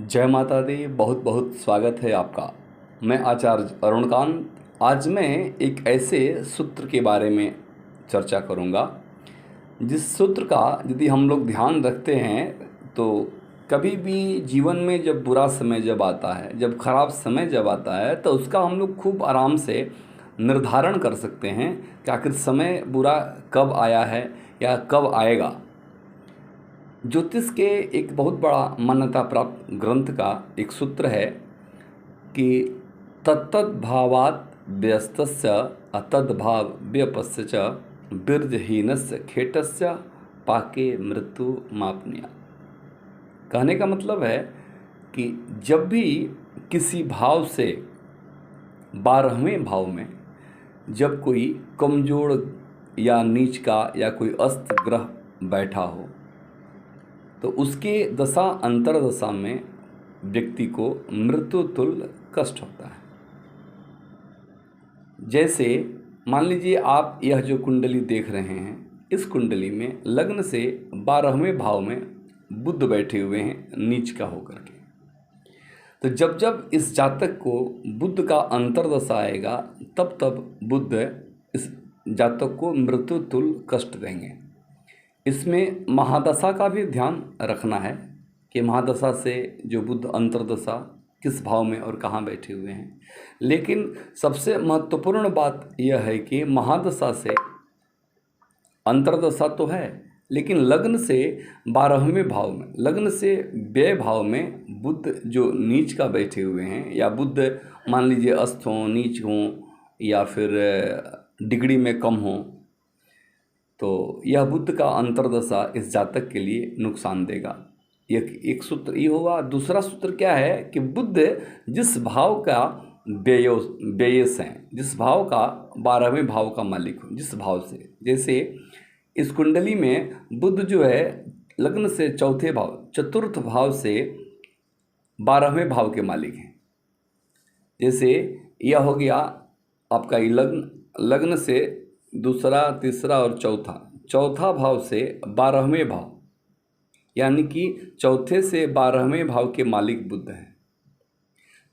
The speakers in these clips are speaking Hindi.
जय माता दी। बहुत बहुत स्वागत है आपका। मैं आचार्य अरुणकांत। आज मैं एक ऐसे सूत्र के बारे में चर्चा करूंगा जिस सूत्र का यदि हम लोग ध्यान रखते हैं तो कभी भी जीवन में जब बुरा समय जब आता है, जब खराब समय जब आता है, तो उसका हम लोग खूब आराम से निर्धारण कर सकते हैं कि आखिर समय बुरा कब आया है या कब आएगा। ज्योतिष के एक बहुत बड़ा मान्यता प्राप्त ग्रंथ का एक सूत्र है कि तत्तद् भावात् व्यस्तस्य अतद्भाव व्यपस्य च बीर्जहीनस्य खेटस्य पाके मृत्यु मापनीया। कहने का मतलब है कि जब भी किसी भाव से 12वें भाव में जब कोई कमजोर या नीच का या कोई अस्त ग्रह बैठा हो तो उसके दशा अंतरदशा में व्यक्ति को मृत्यु तुल्य कष्ट होता है। जैसे मान लीजिए आप यह जो कुंडली देख रहे हैं, इस कुंडली में लग्न से 12वें भाव में बुध बैठे हुए हैं नीच का होकर के। तो जब जब इस जातक को बुध का अंतरदशा आएगा तब तब बुध इस जातक को मृत्यु तुल्य कष्ट देंगे। इसमें महादशा का भी ध्यान रखना है कि महादशा से जो बुध अंतरदशा किस भाव में और कहाँ बैठे हुए हैं। लेकिन सबसे महत्वपूर्ण बात यह है कि महादशा से अंतरदशा तो है, लेकिन लग्न से 12वें भाव में, लग्न से व्यय भाव में बुध जो नीच का बैठे हुए हैं, या बुध मान लीजिए अस्त हों, नीच हों या फिर डिग्री में कम हों, तो यह बुध का अंतरदशा इस जातक के लिए नुकसान देगा। एक सूत्र ये होगा। दूसरा सूत्र क्या है कि बुध जिस भाव का व्ययस है, जिस भाव का 12वें भाव का मालिक हो, जिस भाव से, जैसे इस कुंडली में बुध जो है लग्न से चौथे भाव, चतुर्थ भाव से 12वें भाव के मालिक हैं। जैसे यह हो गया आपका लग्न से दूसरा, तीसरा और चौथा भाव से 12वें भाव, यानी कि चौथे से 12वें भाव के मालिक बुध हैं।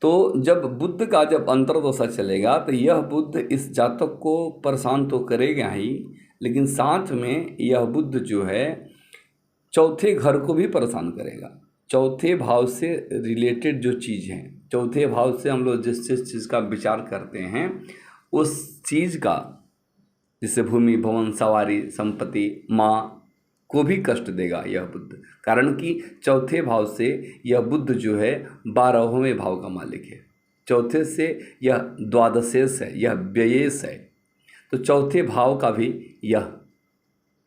तो जब बुध का जब अंतरदशा चलेगा तो यह बुध इस जातक को परेशान तो करेगा ही, लेकिन साथ में यह बुध जो है चौथे घर को भी परेशान करेगा। चौथे भाव से रिलेटेड जो चीज़ हैं, चौथे भाव से हम लोग जिस चीज़ का विचार करते हैं उस चीज़ का, जिससे भूमि, भवन, सवारी, संपत्ति, माँ को भी कष्ट देगा यह बुध। कारण कि चौथे भाव से यह बुध जो है 12वें भाव का मालिक है। चौथे से यह द्वादशेश है, यह व्ययेश है, तो चौथे भाव का भी यह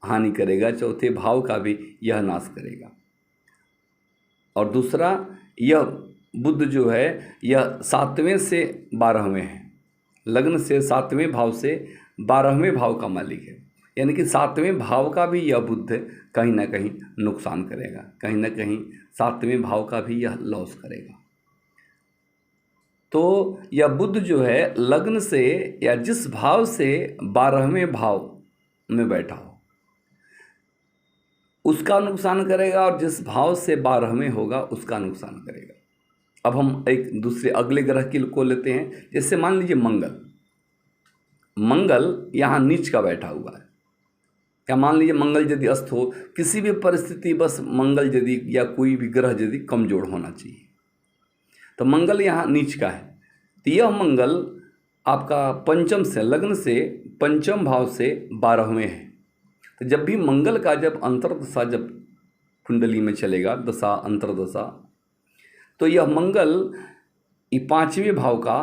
हानि करेगा, चौथे भाव का भी यह नाश करेगा। और दूसरा, यह बुध जो है यह 7वें से 12वें है, लग्न से 7वें भाव से 12वें भाव का मालिक है, यानी कि 7वें भाव का भी यह बुध कहीं ना कहीं नुकसान करेगा, कहीं ना कहीं 7वें भाव का भी यह लॉस करेगा। तो यह बुध जो है लग्न से या जिस भाव से 12वें भाव में बैठा हो उसका नुकसान करेगा, और जिस भाव से 12वें होगा उसका नुकसान करेगा। अब हम एक दूसरे अगले ग्रह को लेते हैं। जैसे मान लीजिए मंगल यहाँ नीच का बैठा हुआ है। क्या मान लीजिए मंगल यदि अस्त हो, किसी भी परिस्थिति बस मंगल यदि या कोई भी ग्रह यदि कमजोर होना चाहिए, तो मंगल यहाँ नीच का है, तो यह मंगल आपका पंचम से, लग्न से पंचम भाव से 12वें है। तो जब भी मंगल का जब अंतरदशा जब कुंडली में चलेगा, दशा अंतरदशा, तो यह मंगल 5वें भाव का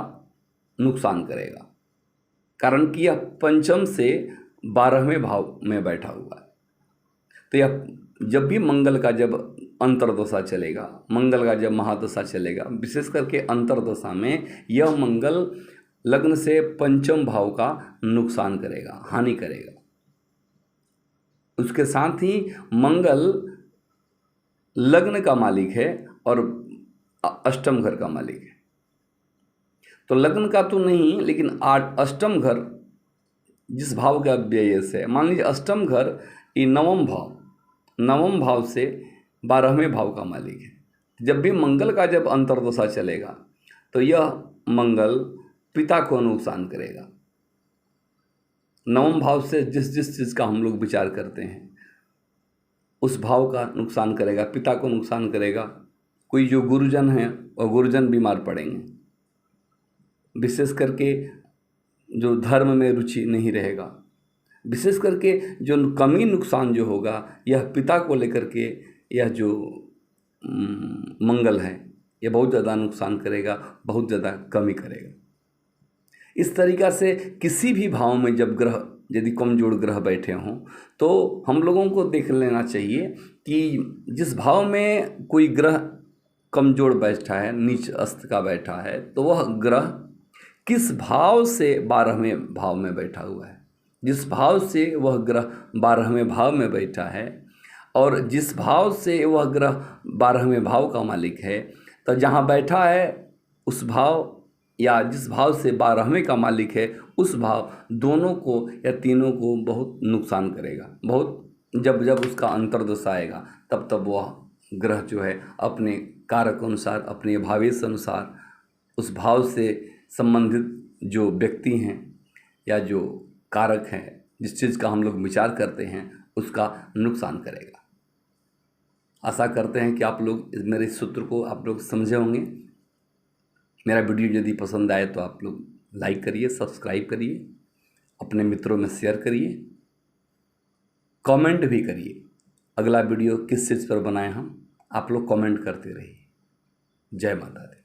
नुकसान करेगा, कारण कि यह पंचम से 12वें भाव में बैठा हुआ है। तो यह जब भी मंगल का जब अंतरदशा चलेगा, मंगल का जब महादशा चलेगा, विशेष करके अंतरदशा में यह मंगल लग्न से पंचम भाव का नुकसान करेगा, हानि करेगा। उसके साथ ही मंगल लग्न का मालिक है और अष्टम घर का मालिक है। तो लग्न का तो नहीं, लेकिन अष्टम घर जिस भाव का व्यय है, मान लीजिए अष्टम घर ये नवम भाव से 12वें भाव का मालिक है। जब भी मंगल का जब अंतर्दशा चलेगा तो यह मंगल पिता को नुकसान करेगा। नवम भाव से जिस जिस चीज़ का हम लोग विचार करते हैं उस भाव का नुकसान करेगा, पिता को नुकसान करेगा। कोई जो गुरुजन हैं और गुरुजन बीमार पड़ेंगे, विशेष करके जो धर्म में रुचि नहीं रहेगा, विशेष करके जो कमी नुकसान जो होगा यह पिता को लेकर के, यह जो मंगल है यह बहुत ज़्यादा नुकसान करेगा, बहुत ज़्यादा कमी करेगा। इस तरीक़ा से किसी भी भाव में जब ग्रह यदि कमजोर ग्रह बैठे हों तो हम लोगों को देख लेना चाहिए कि जिस भाव में कोई ग्रह कमजोर बैठा है, नीच अस्त का बैठा है, तो वह ग्रह किस भाव से 12वें भाव में बैठा हुआ है। जिस भाव से वह ग्रह 12वें भाव में बैठा है और जिस भाव से वह ग्रह 12वें भाव का मालिक है, तो जहाँ बैठा है उस भाव या जिस भाव से 12वें का मालिक है उस भाव दोनों को या तीनों को बहुत नुकसान करेगा। बहुत जब जब उसका अंतर्दशा आएगा तब तब वह ग्रह जो है अपने कारक अनुसार, अपने भावेश अनुसार उस भाव से संबंधित जो व्यक्ति हैं या जो कारक हैं, जिस चीज़ का हम लोग विचार करते हैं उसका नुकसान करेगा। आशा करते हैं कि आप लोग मेरे इस सूत्र को आप लोग समझे होंगे। मेरा वीडियो यदि पसंद आए तो आप लोग लाइक करिए, सब्सक्राइब करिए, अपने मित्रों में शेयर करिए, कमेंट भी करिए। अगला वीडियो किस चीज़ पर बनाएं हम, आप लोग कमेंट करते रहिए। जय माता दी।